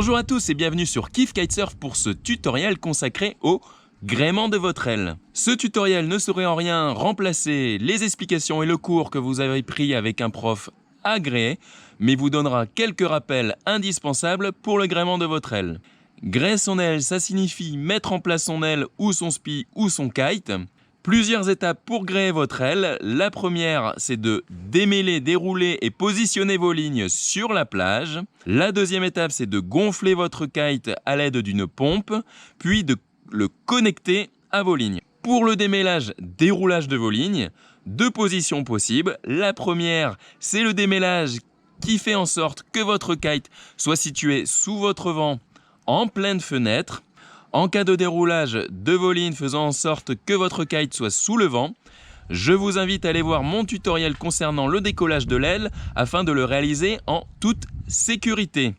Bonjour à tous et bienvenue sur Kif Kitesurf pour ce tutoriel consacré au gréement de votre aile. Ce tutoriel ne saurait en rien remplacer les explications et le cours que vous avez pris avec un prof agréé, mais vous donnera quelques rappels indispensables pour le gréement de votre aile. Gréer son aile, ça signifie mettre en place son aile ou son spi ou son kite. Plusieurs étapes pour gréer votre aile. La première, c'est de démêler, dérouler et positionner vos lignes sur la plage. La deuxième étape, c'est de gonfler votre kite à l'aide d'une pompe, puis de le connecter à vos lignes. Pour le démêlage, déroulage de vos lignes, deux positions possibles. La première, c'est le démêlage qui fait en sorte que votre kite soit situé sous votre vent en pleine fenêtre. En cas de déroulage de vos lignes faisant en sorte que votre kite soit sous le vent, je vous invite à aller voir mon tutoriel concernant le décollage de l'aile afin de le réaliser en toute sécurité.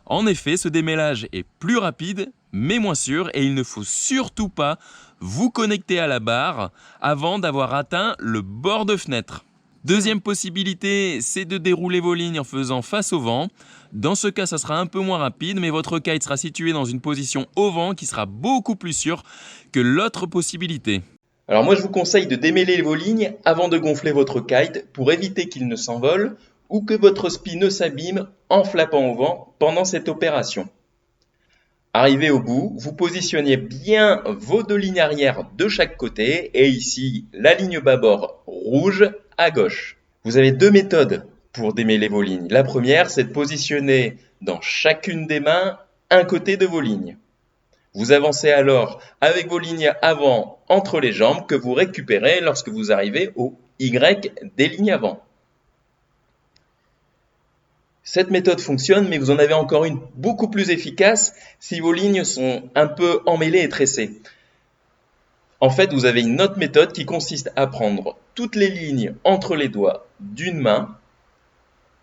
En effet, ce démêlage est plus rapide mais moins sûr et il ne faut surtout pas vous connecter à la barre avant d'avoir atteint le bord de fenêtre. Deuxième possibilité, c'est de dérouler vos lignes en faisant face au vent. Dans ce cas, ça sera un peu moins rapide, mais votre kite sera situé dans une position au vent qui sera beaucoup plus sûre que l'autre possibilité. Alors moi, je vous conseille de démêler vos lignes avant de gonfler votre kite pour éviter qu'il ne s'envole ou que votre spi ne s'abîme en flappant au vent pendant cette opération. Arrivé au bout, vous positionnez bien vos deux lignes arrière de chaque côté et ici, la ligne bâbord rouge à gauche. Vous avez deux méthodes pour démêler vos lignes. La première, c'est de positionner dans chacune des mains un côté de vos lignes. Vous avancez alors avec vos lignes avant entre les jambes que vous récupérez lorsque vous arrivez au Y des lignes avant. Cette méthode fonctionne, mais vous en avez encore une beaucoup plus efficace si vos lignes sont un peu emmêlées et tressées. En fait, vous avez une autre méthode qui consiste à prendre toutes les lignes entre les doigts d'une main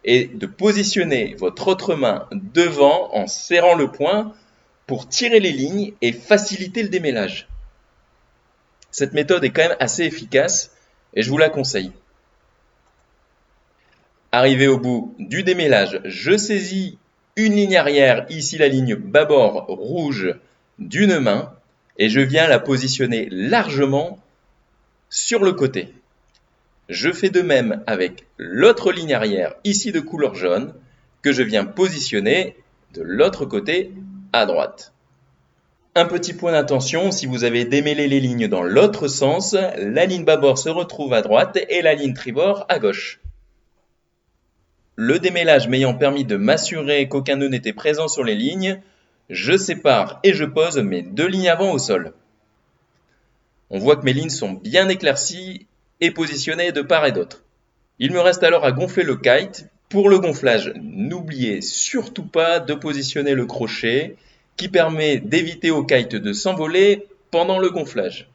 et de positionner votre autre main devant en serrant le poing pour tirer les lignes et faciliter le démêlage. Cette méthode est quand même assez efficace et je vous la conseille. Arrivé au bout du démêlage, je saisis une ligne arrière, ici la ligne bâbord rouge d'une main, et je viens la positionner largement sur le côté. Je fais de même avec l'autre ligne arrière, ici de couleur jaune, que je viens positionner de l'autre côté à droite. Un petit point d'attention, si vous avez démêlé les lignes dans l'autre sens, la ligne bâbord se retrouve à droite et la ligne tribord à gauche. Le démêlage m'ayant permis de m'assurer qu'aucun nœud n'était présent sur les lignes, je sépare et je pose mes deux lignes avant au sol. On voit que mes lignes sont bien éclaircies et positionnées de part et d'autre. Il me reste alors à gonfler le kite. Pour le gonflage, n'oubliez surtout pas de positionner le crochet qui permet d'éviter au kite de s'envoler pendant le gonflage.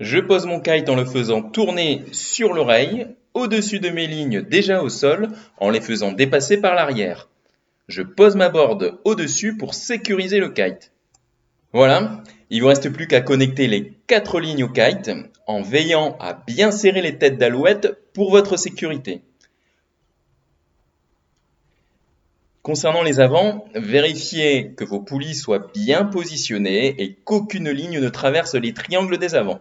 Je pose mon kite en le faisant tourner sur l'oreille, au-dessus de mes lignes déjà au sol, en les faisant dépasser par l'arrière. Je pose ma board au-dessus pour sécuriser le kite. Voilà, il ne vous reste plus qu'à connecter les 4 lignes au kite, en veillant à bien serrer les têtes d'alouette pour votre sécurité. Concernant les avants, vérifiez que vos poulies soient bien positionnées et qu'aucune ligne ne traverse les triangles des avants.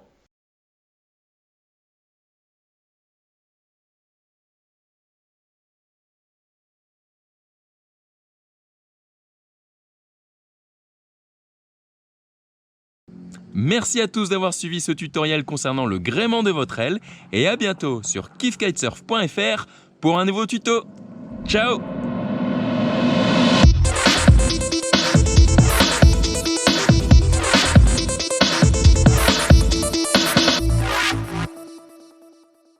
Merci à tous d'avoir suivi ce tutoriel concernant le gréement de votre aile et à bientôt sur kifkitesurf.fr pour un nouveau tuto. Ciao!